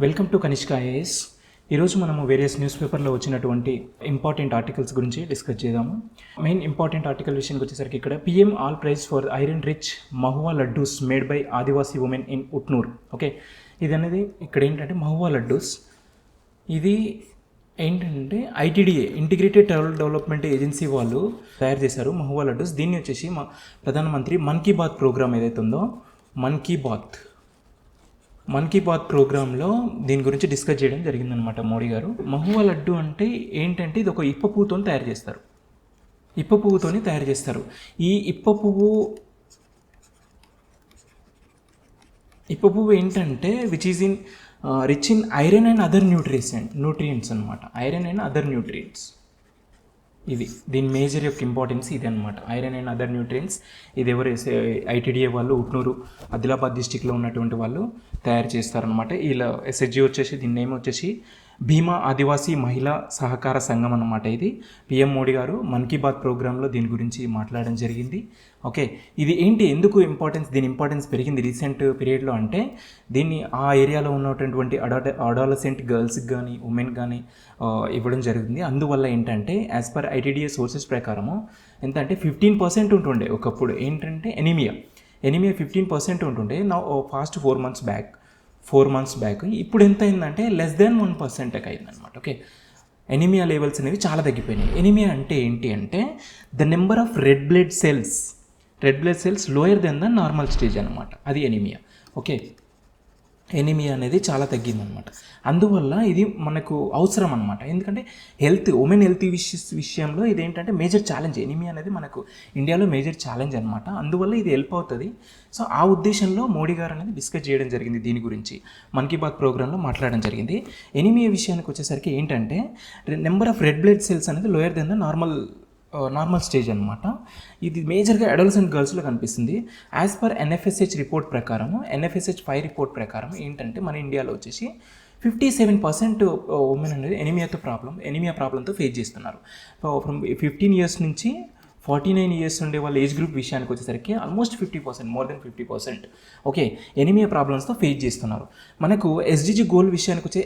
Welcome to Kanishka IAS. ఈరోజు మనము various news పేపర్లో వచ్చినటువంటి ఇంపార్టెంట్ ఆర్టికల్స్ గురించి డిస్కస్ చేద్దాము. మెయిన్ ఇంపార్టెంట్ ఆర్టికల్ విషయానికి వచ్చేసరికి ఇక్కడ PM all prize for iron rich mahua laddoos made by Adivasi women in Utnoor. Okay, ఇది అనేది ఇక్కడ ఏంటంటే మహువా లడ్డూస్, ఇది ఏంటంటే ITDA integrated tribal development agency వాళ్ళు తయారు చేశారు మహువా లడ్డూస్. దీన్ని వచ్చేసి మా ప్రధానమంత్రి మన్ కీ బాత్ ప్రోగ్రామ్ ఏదైతే ఉందో మన్ కీ బాత్ ప్రోగ్రాంలో దీని గురించి డిస్కస్ చేయడం జరిగిందనమాట మోడీ గారు. మహువా లడ్డు అంటే ఏంటంటే ఇది ఒక ఇప్ప పువ్వుతోని తయారు చేస్తారు. ఈ ఇప్ప పువ్వు ఏంటంటే which is in rich in iron and other nutrients అనమాట. ఐరన్ అండ్ అదర్ న్యూట్రియంట్స్, ఇది దీని మేజర్ యొక్క ఇంపార్టెన్స్ ఇది అనమాట. Iron and other nutrients. ఇది ఎవరు ఐటీడీఏ వాళ్ళు ఉట్నూరు ఆదిలాబాద్ డిస్టిక్లో ఉన్నటువంటి వాళ్ళు తయారు చేస్తారనమాట. ఇలా ఎస్హెచ్జి వచ్చేసి దీని నేమ్ వచ్చేసి భీమా ఆదివాసీ మహిళా సహకార సంఘం అన్నమాట. ఇది పిఎం మోడీ గారు మన్ కీ బాత్ ప్రోగ్రాంలో దీని గురించి మాట్లాడడం జరిగింది. ఓకే, ఇది ఏంటి, ఎందుకు దీని ఇంపార్టెన్స్ పెరిగింది రీసెంట్ పీరియడ్లో అంటే దీన్ని ఆ ఏరియాలో ఉన్నటువంటి అడాలసెంట్ గర్ల్స్కి కానీ ఉమెన్ కానీ ఇవ్వడం జరిగింది. అందువల్ల ఏంటంటే యాజ్ పర్ ఐటీడీఏ సోర్సెస్ ప్రకారము ఎంత అంటే 15% ఉంటుండే ఒకప్పుడు ఏంటంటే ఎనీమియా 15% ఉంటుండే. నా ఫాస్ట్ 4 months బ్యాక్ ఇప్పుడు ఎంత అయిందంటే లెస్ దాన్ 1% అయిందనమాట. ఓకే, ఎనీమియా లెవెల్స్ అనేవి చాలా తగ్గిపోయినాయి. ఎనీమియా అంటే ఏంటి అంటే the number of red blood cells lower than the normal stage అనమాట. అది ఎనీమియా. ఓకే, ఎనీమియా అనేది చాలా తగ్గిందనమాట. అందువల్ల ఇది మనకు అవసరం అనమాట. ఎందుకంటే ఉమెన్ హెల్త్ విషయంలో ఇది ఏంటంటే మేజర్ ఛాలెంజ్. ఎనీమియా అనేది మనకు ఇండియాలో మేజర్ ఛాలెంజ్ అనమాట. అందువల్ల ఇది హెల్ప్ అవుతుంది. సో ఆ ఉద్దేశంలో మోడీ గారు అనేది డిస్కస్ చేయడం జరిగింది. దీని గురించి మన్ కీ బాత్ ప్రోగ్రాంలో మాట్లాడడం జరిగింది. ఎనీమియా విషయానికి వచ్చేసరికి ఏంటంటే number of red blood cells అనేది lower than the normal stage అనమాట. ఇది మేజర్గా అడోలసెంట్ గర్ల్స్లో కనిపిస్తుంది. యాజ్ పర్ ఎన్ఎఫ్ఎస్హెచ్ రిపోర్ట్ ప్రకారం, ఎన్ఎఫ్ఎస్హెచ్ 5 రిపోర్ట్ ప్రకారం ఏంటంటే మన ఇండియాలో వచ్చేసి 57% ఉమెన్ అనేది ఎనీమియా ప్రాబ్లంతో ఫేస్ చేస్తున్నారు. ఫ్రమ్ 15 years నుంచి 49 years ఉండే వాళ్ళ ఏజ్ గ్రూప్ విషయానికి వచ్చేసరికి almost 50%, more than 50%. Okay, anaemia ప్రాబ్లమ్స్తో ఫేస్ చేస్తున్నారు. మనకు ఎస్డిజి గోల్ విషయానికి వచ్చే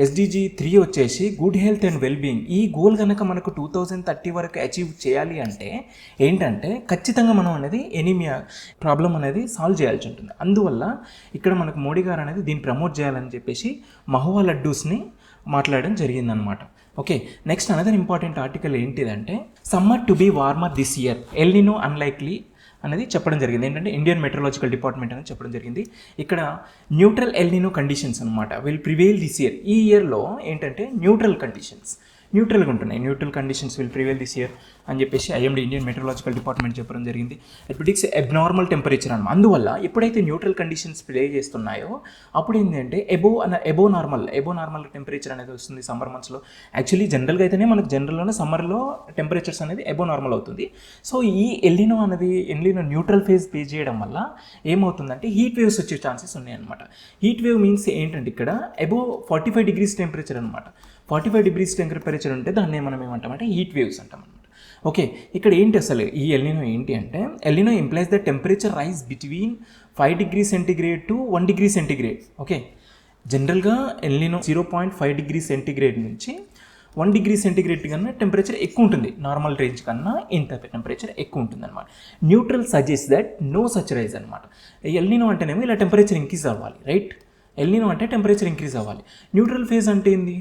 ఎస్డిజి 3 వచ్చేసి గుడ్ హెల్త్ అండ్ వెల్బీయింగ్. ఈ గోల్ కనుక మనకు 2030 వరకు అచీవ్ చేయాలి అంటే ఏంటంటే ఖచ్చితంగా మనం అనేది ఎనీమియా ప్రాబ్లం అనేది సాల్వ్ చేయాల్సి ఉంటుంది. అందువల్ల ఇక్కడ మనకు మోడీ గారు అనేది దీన్ని ప్రమోట్ చేయాలని చెప్పేసి మహువా లడ్డూస్ని మాట్లాడడం జరిగిందనమాట. Okay, next another important article ఏంటిదంటే summer to be warmer this year, El Nino unlikely అనేది చెప్పడం జరిగింది. ఏంటంటే ఇండియన్ మెట్రలాజికల్ డిపార్ట్మెంట్ అనేది చెప్పడం జరిగింది. ఇక్కడ న్యూట్రల్ ఎల్ నినో కండిషన్స్ అనమాట విల్ ప్రివేల్ దిస్ ఇయర్. ఈ ఇయర్లో ఏంటంటే న్యూట్రల్గా ఉంటున్నాయి. Neutral conditions will prevail this year అని చెప్పేసి ఐఎండీ ఇండియన్ మెట్రలాజికల్ డిపార్ట్మెంట్ చెప్పడం జరిగింది. ఇట్ ప్రిడిక్ట్స్ అబ్నార్మల్ టెంపరేచర్ అనమాట. అందువల్ల ఎప్పుడైతే న్యూట్రల్ కండిషన్స్ ప్లే చేస్తున్నాయో అప్పుడు ఏంటంటే ఎబో నార్మల్ టెంపరేచర్ అనేది వస్తుంది సమ్మర్ మంత్స్లో. యాక్చువల్లీ జనరల్గా అయితేనే మనకు జనరల్లోనే సమ్మర్లో టెంపరేచర్స్ అనేది ఎబో నార్మల్ అవుతుంది. సో ఈ ఎల్నినో న్యూట్రల్ ఫేజ్ పే చేయడం వల్ల ఏమవుతుందంటే హీట్ వేవ్స్ వచ్చే ఛాన్సెస్ ఉన్నాయన్నమాట. హీట్ వేవ్ మీన్స్ ఏంటంటే ఇక్కడ అబో 45 degrees టెంపరేచర్ అనమాట. 45 degrees టెంపరేచర్ ఉంటే దాన్ని మనం ఏమంటామంటే హీట్ వేవ్స్ అంటాం అనమాట. ఓకే, ఇక్కడ ఏంటి అసలు ఈ ఎల్నినో ఏంటి అంటే El Nino implies the temperature rise between 5 degrees centigrade to 1 degree centigrade. Okay, జనరల్గా ఎల్నినో 0.5 degrees centigrade నుంచి 1 degree centigrade కన్నా టెంపరేచర్ ఎక్కువ ఉంటుంది. నార్మల్ రేంజ్ కన్నా ఇంత టెంపరేచర్ ఎక్కువ ఉంటుంది అనమాట. Neutral suggest that no such rise అనమాట. ఎల్నినో అంటేనేమో ఇలా టెంపరేచర్ ఇంక్రీజ్ అవ్వాలి, రైట్? ఎల్నినో అంటే టెంపరేచర్ ఇంక్రీజ్ అవ్వాలి. న్యూట్రల్ ఫేజ్ అంటే ఏంది?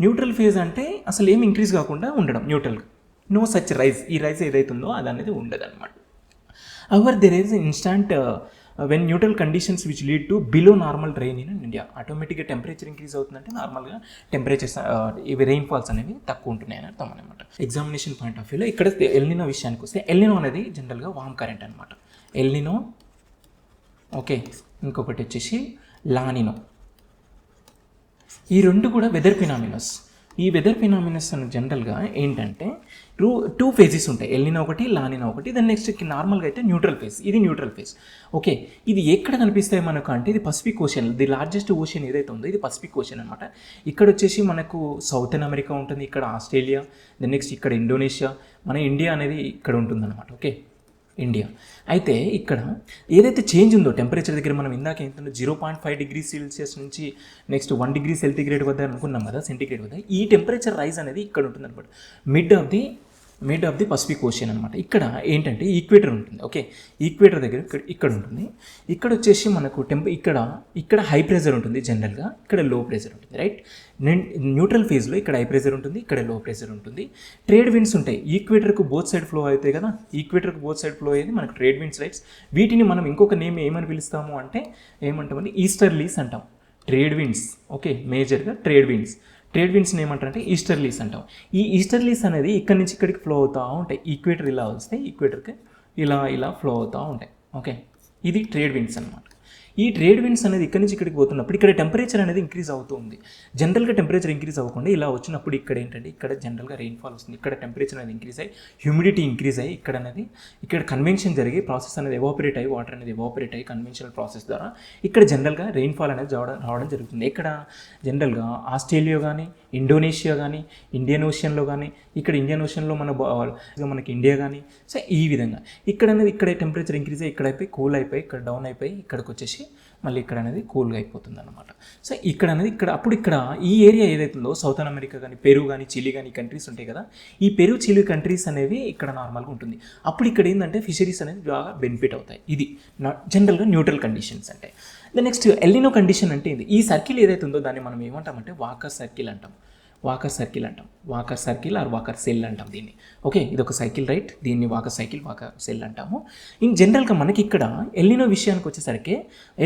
న్యూట్రల్ ఫేజ్ అంటే అసలు ఏం ఇంక్రీజ్ కాకుండా ఉండడం న్యూట్రల్గా. నో సచ్ రైజ్, ఈ రైజ్ ఏదైతుందో అది అనేది ఉండదు అనమాట. Our there is instant when neutral conditions which lead to below normal rain in India. ఆటోమేటిక్గా టెంపరేచర్ ఇంక్రీజ్ అవుతుందంటే నార్మల్గా టెంపరేచర్స్ ఇవి రెయిన్ఫాల్స్ అనేవి తక్కువ ఉంటున్నాయి అని అర్థం అనమాట. ఎగ్జామినేషన్ పాయింట్ ఆఫ్ వ్యూలో ఇక్కడ ఎల్నినో విషయానికి వస్తే ఎల్నినో అనేది జనరల్గా వామ్ కరెంట్ అనమాట. ఎల్నినో. ఓకే, ఇంకొకటి వచ్చేసి లానినో. ఈ రెండు కూడా వెదర్ ఫినామినస్. ఈ వెదర్ ఫినామినస్ అని జనరల్గా ఏంటంటే 2 phases ఉంటాయి. ఎల్నినో ఒకటి, లానినో ఒకటి. దాని నెక్స్ట్ నార్మల్గా అయితే న్యూట్రల్ ఫేజ్. ఇది న్యూట్రల్ ఫేజ్. ఓకే, ఇది ఎక్కడ కనిపిస్తాయి మనకు అంటే ఇది Pacific ocean. The largest ocean ఏదైతే ఉందో ఇది పసిఫిక్ ఓషన్ అనమాట. ఇక్కడ వచ్చేసి మనకు సౌతర్న్ అమెరికా ఉంటుంది, ఇక్కడ ఆస్ట్రేలియా, దెన్ నెక్స్ట్ ఇక్కడ ఇండోనేషియా, మన ఇండియా అనేది ఇక్కడ ఉంటుందన్నమాట. Okay, India. అయితే ఇక్కడ ఏదైతే చేంజ్ ఉందో టెంపరేచర్ దగ్గర మనం ఇందాక ఏంటంటే 0.5 degrees Celsius నుంచి నెక్స్ట్ 1 degree centigrade వద్ద అనుకున్నాం కదా, సెంటిగ్రేడ్ వద్ద. ఈ టెంపరేచర్ రైజ్ అనేది ఇక్కడ ఉంటుంది అనమాట, mid of the Pacific ocean అనమాట. ఇక్కడ ఏంటంటే ఈక్వేటర్ ఉంటుంది. ఓకే, ఈక్వేటర్ దగ్గర ఇక్కడ ఉంటుంది. ఇక్కడ వచ్చేసి మనకు ఇక్కడ హై ప్రెజర్ ఉంటుంది జనరల్గా, ఇక్కడ లో ప్రెజర్ ఉంటుంది, రైట్. న్యూట్రల్ ఫేజ్లో ఇక్కడ హై ప్రెజర్ ఉంటుంది, ఇక్కడ లో ప్రెజర్ ఉంటుంది. ట్రేడ్ విండ్స్ ఉంటాయి, ఈక్వేటర్కు బోత్ సైడ్ ఫ్లో అవుతాయి కదా, ఈక్వేటర్కు బోత్ సైడ్ ఫ్లో అయ్యేది మనకు ట్రేడ్ విండ్స్, రైట్స్. వీటిని మనం ఇంకొక నేమ్ ఏమని పిలుస్తాము అంటే ఏమంటామంటే ఈస్టర్లీస్ అంటాం. ట్రేడ్ విండ్స్, ఓకే, మేజర్గా ట్రేడ్ విండ్స్ని ఏమంటారంటే ఈస్టర్లీస్ అంటాం. ఈ ఈస్టర్లీస్ అనేది ఇక్కడి నుంచి ఇక్కడికి ఫ్లో అవుతూ ఉంటాయి. ఈక్వేటర్ ఇలా వస్తే ఈక్వేటర్కి ఇలా ఫ్లో అవుతూ ఉంటాయి. ఓకే, ఇది ట్రేడ్ విండ్స్ అనమాట. ఈ ట్రేడ్ విండ్స్ అనేది ఇక్కడి నుంచి ఇక్కడికి పోతున్నప్పుడు ఇక్కడ టెంపరేచర్ అనేది ఇంక్రీజ్ అవుతూ ఉంది. జనరల్గా టెంపరేచర్ ఇంక్రీజ్ అవ్వకుండా ఇలా వచ్చినప్పుడు ఇక్కడ ఏంటంటే ఇక్కడ జనరల్గా రెయిన్ఫాల్ వస్తుంది. ఇక్కడ టెంపరేచర్ అనేది ఇంక్రీజ్ అయ్యి హ్యూమిడిటీ ఇంక్రీజ్ అయ్యి ఇక్కడ కన్వెన్షన్ జరిగి ప్రాసెస్ అనేది ఎవాపరేట్ అయ్యి వాటర్ అనేది ఎవాపరేట్ అయ్యి కన్వెన్షనల్ ప్రాసెస్ ద్వారా ఇక్కడ జనరల్గా రెయిన్ఫాల్ అనేది రావడం జరుగుతుంది. ఇక్కడ జనరల్గా ఆస్ట్రేలియా కానీ, ఇండోనేషియా కానీ, ఇండియన్ ఓషన్లో కానీ, ఇక్కడ ఇండియన్ ఓషన్లో మనకి ఇండియా కానీ, సో ఈ విధంగా ఇక్కడ అనేది ఇక్కడ టెంపరేచర్ ఇంక్రీజ్ అయ్యి ఇక్కడ అయిపోయి కూల్ అయిపోయి ఇక్కడ డౌన్ అయిపోయి ఇక్కడికి వచ్చేసి మళ్ళీ ఇక్కడ అనేది కూల్గా అయిపోతుంది అనమాట. సో ఇక్కడ అనేది ఇక్కడ ఈ ఏరియా ఏదైతుందో సౌతర్న్ అమెరికా కానీ, పెరు కానీ, చిలీ కానీ కంట్రీస్ ఉంటాయి కదా, ఈ పెరు చిలీ కంట్రీస్ అనేవి ఇక్కడ నార్మల్గా ఉంటుంది. అప్పుడు ఇక్కడ ఏంటంటే ఫిషరీస్ అనేది బాగా బెనిఫిట్ అవుతాయి. ఇది జనరల్గా న్యూట్రల్ కండిషన్స్ అంటే. నెక్స్ట్ ఎల్నినో కండిషన్ అంటే ఇది. ఈ సర్కిల్ ఏదైతే ఉందో దాన్ని మనం ఏమంటామంటే వాకర్ సర్కిల్ అంటాం Walker circle or Walker cell అంటాం దీన్ని. ఓకే, ఇది ఒక సైకిల్, రైట్. దీన్ని వాకర్ సైకిల్, వాకర్ సెల్ అంటాము. ఇన్ జనరల్గా మనకి ఇక్కడ ఎల్నినో విషయానికి వచ్చేసరికి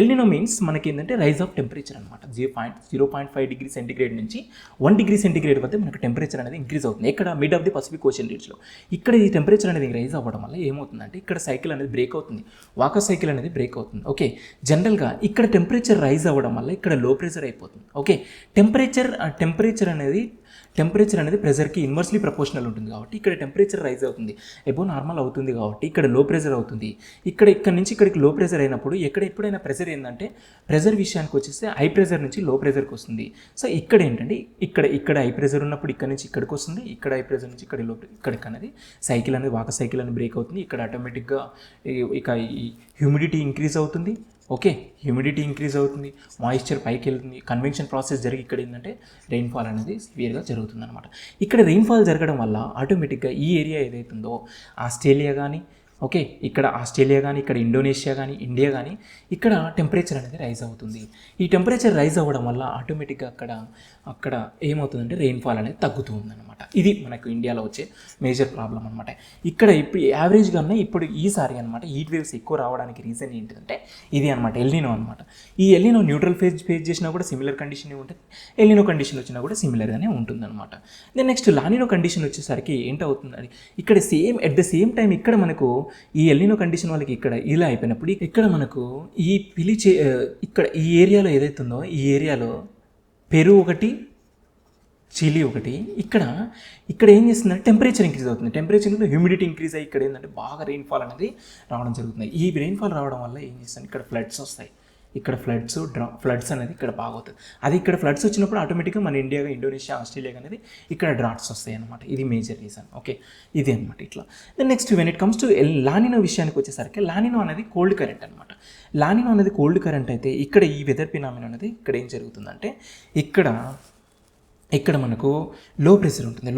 ఎల్నినో మీన్స్ మనకి ఏంటంటే రైజ్ ఆఫ్ టెంపరేచర్ అనమాట. 0.5 degree centigrade నుంచి 1 degree centigrade వద్ద మనకు టెంపరేచర్ అనేది ఇంక్రీజ్ అవుతుంది. ఇక్కడ mid of the Pacific ocean రీజ్లో ఇక్కడ ఈ టెంపరేచర్ అనేది రైజ్ అవ్వడం వల్ల ఏమవుతుందంటే ఇక్కడ సైకిల్ అనేది బ్రేక్ అవుతుంది, వాకర్ సైకిల్ అనేది బ్రేక్ అవుతుంది. ఓకే, జనరల్గా ఇక్కడ టెంపరేచర్ రైజ్ అవ్వడం వల్ల ఇక్కడ లో ప్రెజర్ అయిపోతుంది. ఓకే, టెంపరేచర్ అనేది ప్రెజర్కి ఇన్వర్స్లీ ప్రపోర్షనల్ ఉంటుంది కాబట్టి ఇక్కడ టెంపరేచర్ రైజ్ అవుతుంది, ఎబో నార్మల్ అవుతుంది కాబట్టి ఇక్కడ లో ప్రెజర్ అవుతుంది. ఇక్కడ నుంచి ఇక్కడికి లో ప్రెజర్ అయినప్పుడు ఎప్పుడైనా ప్రెజర్ ఏంటంటే ప్రెజర్ విషయానికి వచ్చేస్తే హై ప్రెజర్ నుంచి లో ప్రెజర్కి వస్తుంది. సో ఇక్కడ ఏంటంటే ఇక్కడ హై ప్రెజర్ ఉన్నప్పుడు ఇక్కడ నుంచి ఇక్కడికి వస్తుంది, ఇక్కడ హై ప్రెజర్ నుంచి ఇక్కడికి అనేది సైకిల్ అనేది వాకర్ సైకిల్ అనేది బ్రేక్ అవుతుంది. ఇక్కడ ఆటోమేటిక్గా ఇక ఈ హ్యూమిడిటీ ఇంక్రీజ్ అవుతుంది. ఓకే, హ్యూమిడిటీ ఇంక్రీజ్ అవుతుంది, మాయిశ్చర్ పైకి వెళ్తుంది, కన్వెక్షన్ ప్రాసెస్ జరిగి ఇక్కడ ఏంటంటే రెయిన్ఫాల్ అనేది సివియర్గా జరుగుతుంది అనమాట. ఇక్కడ రెయిన్ఫాల్ జరగడం వల్ల ఆటోమేటిక్గా ఈ ఏరియా ఏదైతుందో ఆస్ట్రేలియా కానీ, ఓకే, ఇక్కడ ఆస్ట్రేలియా కానీ, ఇక్కడ ఇండోనేషియా కానీ, ఇండియా కానీ ఇక్కడ టెంపరేచర్ అనేది రైజ్ అవుతుంది. ఈ టెంపరేచర్ రైజ్ అవ్వడం వల్ల ఆటోమేటిక్గా అక్కడ ఏమవుతుందంటే రెయిన్ఫాల్ అనేది తగ్గుతూ ఉందన్నమాట. ఇది మనకు ఇండియాలో వచ్చే మేజర్ ప్రాబ్లం అనమాట. ఇక్కడ ఇప్పుడు యావరేజ్గా ఇప్పుడు ఈసారి అనమాట హీట్ వేవ్స్ ఎక్కువ రావడానికి రీజన్ ఏంటంటే ఇది అనమాట, ఎల్నినో అనమాట. ఈ ఎల్నినో న్యూట్రల్ ఫేజ్ చేసినా కూడా సిమిలర్ కండిషన్ ఉంటుంది, ఎల్నినో కండిషన్ వచ్చినా కూడా సిమిలర్గానే ఉంటుంది అనమాట. దెన్ నెక్స్ట్ లానినో కండిషన్ వచ్చేసరికి ఏంటవుతుంది, ఇక్కడ ఎట్ ద సేమ్ టైం ఇక్కడ మనకు ఈ ఎల్నినో కండిషన్ వాళ్ళకి ఇక్కడ ఇలా అయిపోయినప్పుడు ఇక్కడ మనకు ఇక్కడ ఈ ఏరియాలో ఏదైతుందో ఈ ఏరియాలో పెరు ఒకటి, చిలీ ఒకటి, ఇక్కడ ఏం చేస్తుందంటే టెంపరేచర్ ఇంక్రీజ్ అవుతుంది. టెంపరేచర్ హ్యూమిడిటీ ఇంక్రీజ్ అయ్యి ఇక్కడ ఏంటంటే బాగా రెయిన్ఫాల్ అనేది రావడం జరుగుతుంది. ఈ రెయిన్ఫాల్ రావడం వల్ల ఏం చేస్తుంది, ఇక్కడ ఫ్లడ్స్ వస్తాయి. ఇక్కడ ఫ్లడ్స్ అనేది ఇక్కడ బాగా అవుతుంది. అది ఇక్కడ ఫ్లడ్స్ వచ్చినప్పుడు ఆటోమేటిక్గా మన ఇండియా, ఇండోనేషియా, ఆస్ట్రేలియా అనేది ఇక్కడ డ్రాట్స్ వస్తాయి అనమాట. ఇది మేజర్ రీజన్. ఓకే, ఇది అనమాట ఇట్లా. Then next when it comes to La Nina విషయానికి వచ్చేసరికి లానినో అనేది కోల్డ్ కరెంట్ అనమాట. లానినో అనేది కోల్డ్ కరెంట్ అయితే ఇక్కడ ఈ వెదర్ ఫినామినా అనేది ఇక్కడ ఏం జరుగుతుందంటే ఇక్కడ మనకు లో ప్రెషర్ ఉంటుంది,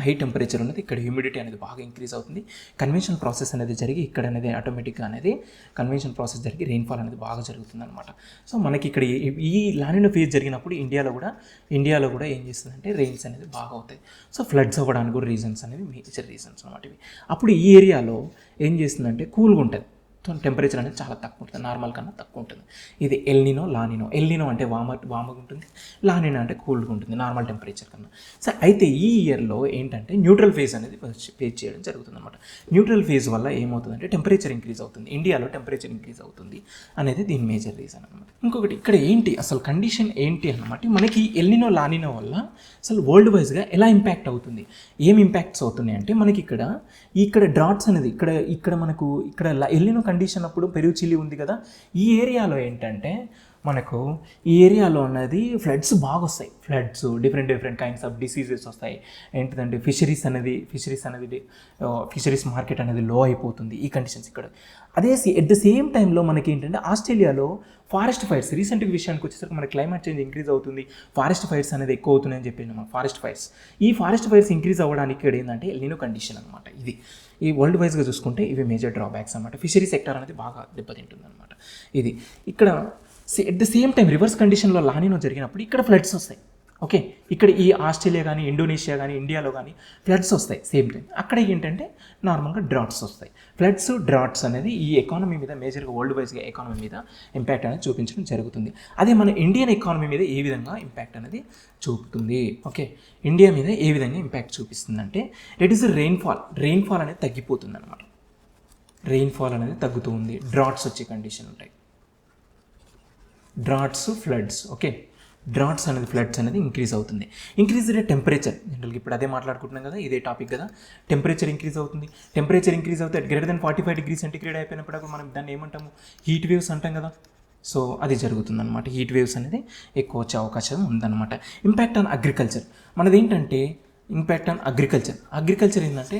హై టెంపరేచర్ ఉన్నది, ఇక్కడ హ్యూమిడిటీ అనేది బాగా ఇంక్రీజ్ అవుతుంది, కన్వెన్షన్ ప్రాసెస్ అనేది జరిగి ఇక్కడ అనేది ఆటోమేటిక్గా అనేది కన్వెన్షన్ ప్రాసెస్ జరిగి రెయిన్ఫాల్ అనేది బాగా జరుగుతుంది అనమాట. సో మనకి ఇక్కడ ఈ లానినో ఫేజ్ జరిగినప్పుడు ఇండియాలో కూడా ఏం చేస్తుందంటే రెయిన్స్ అనేది బాగా అవుతాయి. సో ఫ్లడ్స్ అవ్వడానికి కూడా రీజన్స్ అనేవి మేజర్ రీజన్స్ అనమాట ఇవి. అప్పుడు ఈ ఏరియాలో ఏం చేస్తుందంటే కూల్గా ఉంటుంది, టెంపరేచర్ అనేది చాలా తక్కువ ఉంటుంది, నార్మల్ కన్నా తక్కువ ఉంటుంది. ఇది ఎల్నినో, లానినో. ఎల్నినో అంటే వామగా ఉంటుంది, లానినో అంటే కూల్గా ఉంటుంది నార్మల్ టెంపరేచర్ కన్నా. సో అయితే ఈ ఇయర్లో ఏంటంటే న్యూట్రల్ ఫేజ్ అనేది ఫేస్ చేయడం జరుగుతుంది అనమాట. న్యూట్రల్ ఫేజ్ వల్ల ఏమవుతుందంటే టెంపరేచర్ ఇంక్రీజ్ అవుతుంది, ఇండియాలో టెంపరేచర్ ఇంక్రీజ్ అవుతుంది అనేది దీని మేజర్ రీజన్ అనమాట. ఇంకొకటి ఇక్కడ ఏంటి అసలు కండిషన్ ఏంటి అన్నమాట, మనకి ఎల్నినో, లానినో వల్ల అసలు వరల్డ్ వైజ్గా ఎలా ఇంపాక్ట్ అవుతుంది, ఏం ఇంపాక్ట్స్ అవుతున్నాయి అంటే మనకి ఇక్కడ డ్రాట్స్ అనేది ఇక్కడ మనకు ఇక్కడ ఎల్నినో కండిషన్ అప్పుడు పెరు, చిలీ ఉంది కదా, ఈ ఏరియాలో ఏంటంటే మనకు ఈ ఏరియాలో ఉన్నది ఫ్లడ్స్ బాగా వస్తాయి. Floods, different kinds of diseases వస్తాయి. ఏంటిదంటే ఫిషరీస్ మార్కెట్ అనేది లో అయిపోతుంది. ఈ కండిషన్స్ ఇక్కడ. అదే ఎట్ ద సేమ్ టైంలో మనకి ఏంటంటే ఆస్ట్రేలియాలో ఫారెస్ట్ ఫైర్స్ రీసెంట్గా విషయానికి వచ్చేసరికి మన క్లైమేట్ చేంజ్ ఇంక్రీజ్ అవుతుంది. ఫారెస్ట్ ఫైర్స్ అనేది ఎక్కువ అవుతున్నాయని చెప్పాను మనం. ఈ ఫారెస్ట్ ఫైర్స్ ఇంక్రీజ్ అవ్వడానికి ఇక్కడ ఏంటంటే ఎల్నినో కండిషన్ అనమాట. ఇది ఈ వరల్డ్ వైజ్గా చూసుకుంటే ఇవి మేజర్ డ్రాబ్యాక్స్ అనమాట. ఫిషరీ సెక్టర్ అనేది బాగా దెబ్బతింటుంది అనమాట. ఇది ఇక్కడ at the same time reverse కండిషన్లో లానినో జరిగినప్పుడు ఇక్కడ ఫ్లడ్స్ వస్తాయి. ఓకే, ఇక్కడ ఈ ఆస్ట్రేలియా కానీ, ఇండోనేషియా కానీ, ఇండియాలో కానీ ఫ్లడ్స్ వస్తాయి సేమ్ టైం. అక్కడ ఏంటంటే నార్మల్గా డ్రాట్స్ వస్తాయి. ఫ్లడ్స్, డ్రాట్స్ అనేది ఈ ఎకానమీ మీద మేజర్గా వరల్డ్ వైజ్గా ఎకానమీ మీద ఇంపాక్ట్ అనేది చూపించడం జరుగుతుంది. అదే మన ఇండియన్ ఎకానమీ మీద ఏ విధంగా ఇంపాక్ట్ అనేది చూపుతుంది. ఓకే, ఇండియా మీద ఏ విధంగా ఇంపాక్ట్ చూపిస్తుందంటే ఇట్ ఈస్ రెయిన్ఫాల్ అనేది తగ్గిపోతుంది అనమాట. రెయిన్ఫాల్ అనేది తగ్గుతూ ఉంది. డ్రాట్స్ వచ్చే కండిషన్ ఉంటాయి. Droughts, floods. ఓకే, డ్రాట్స్ అనేది, ఫ్లడ్స్ అనేది ఇంక్రీజ్ అవుతుంది. Increase the temperature. జనరల్గా ఇప్పుడు అదే మాట్లాడుకుంటున్నాం కదా, ఇదే టాపిక్ కదా. టెంపరేచర్ ఇంక్రీజ్ అవుతుంది. టెంపరేచర్ ఇంక్రీజ్ అవుతే గ్రేటర్ దెన్ 45 degrees సెంటిగ్రేడ్ అయిపోయినప్పుడు మనం దాన్ని ఏమంటాము? హీట్ వేవ్స్ అంటాం కదా. సో అది జరుగుతుందన్నమాట. హీట్ వేవ్స్ అనేది ఎక్కువ వచ్చే అవకాశం ఉందన్నమాట. Impact on agriculture. మనది ఏంటంటే ఇంపాక్ట్ ఆన్ అగ్రికల్చర్ ఏంటంటే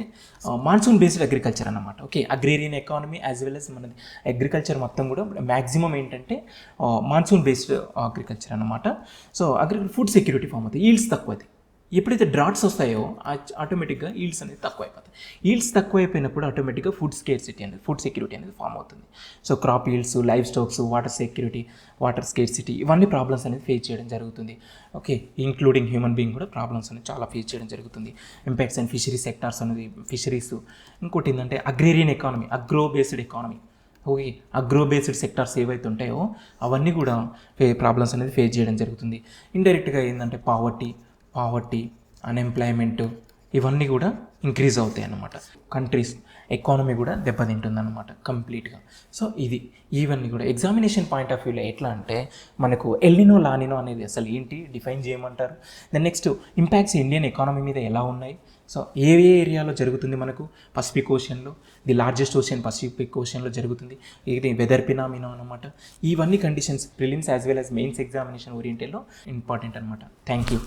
మాన్సూన్ బేస్డ్ అగ్రికల్చర్ అన్నమాట. Okay, agrarian economy as well as మనది అగ్రికల్చర్ మొత్తం కూడా మ్యాక్సిమం ఏంటంటే మాన్సూన్ బేస్డ్ అగ్రికల్చర్ అన్నమాట. సో ఫుడ్ సెక్యూరిటీ ఫామ్ అవుతుంది. ఈల్డ్స్ తక్కువది. ఎప్పుడైతే డ్రాట్స్ వస్తాయో ఆటోమేటిక్గా ఈల్డ్స్ అనేది తక్కువ అయిపోతాయి. ఈల్డ్స్ తక్కువ అయిపోయినప్పుడు ఆటోమేటిక్గా ఫుడ్ సెక్యూరిటీ అనేది ఫామ్ అవుతుంది. So crop yields, live stocks, water scarcity ఇవన్నీ ప్రాబ్లమ్స్ అనేది ఫేస్ చేయడం జరుగుతుంది. ఓకే, ఇంక్లూడింగ్ హ్యూమన్ బీయింగ్ కూడా ప్రాబ్లమ్స్ అనేది చాలా ఫేస్ చేయడం జరుగుతుంది. ఇంపాక్ట్స్ అండ్ ఫిషరీ సెక్టార్స్ అనేది ఫిషరీస్. ఇంకోటి ఏంటంటే agrarian economy, agro based economy. Okay, agro based sectors ఏవైతే ఉంటాయో అవన్నీ కూడా ప్రాబ్లమ్స్ అనేది ఫేస్ చేయడం జరుగుతుంది. ఇండైరెక్ట్గా ఏంటంటే పావర్టీ, అన్ఎంప్లాయ్మెంట్ ఇవన్నీ కూడా ఇంక్రీజ్ అవుతాయి అన్నమాట. కంట్రీస్ ఎకానమీ కూడా దెబ్బతింటుంది అనమాట కంప్లీట్గా. సో ఇవన్నీ కూడా ఎగ్జామినేషన్ పాయింట్ ఆఫ్ వ్యూలో ఎట్లా అంటే మనకు ఎల్నినో, లానినో అనేది అసలు ఏంటి డిఫైన్ చేయమంటారు. Then next impacts Indian economy మీద ఎలా ఉన్నాయి. సో ఏ ఏరియాలో జరుగుతుంది మనకు? పసిఫిక్ ఓషన్లో, ది లార్జెస్ట్ ఓషన్ పసిఫిక్ ఓషన్లో జరుగుతుంది. ఇది వెదర్ ఫినామినా అనమాట. ఇవన్నీ conditions prelims as well as mains examination ఓరియంటెడ్లో ఇంపార్టెంట్ అనమాట. Thank you.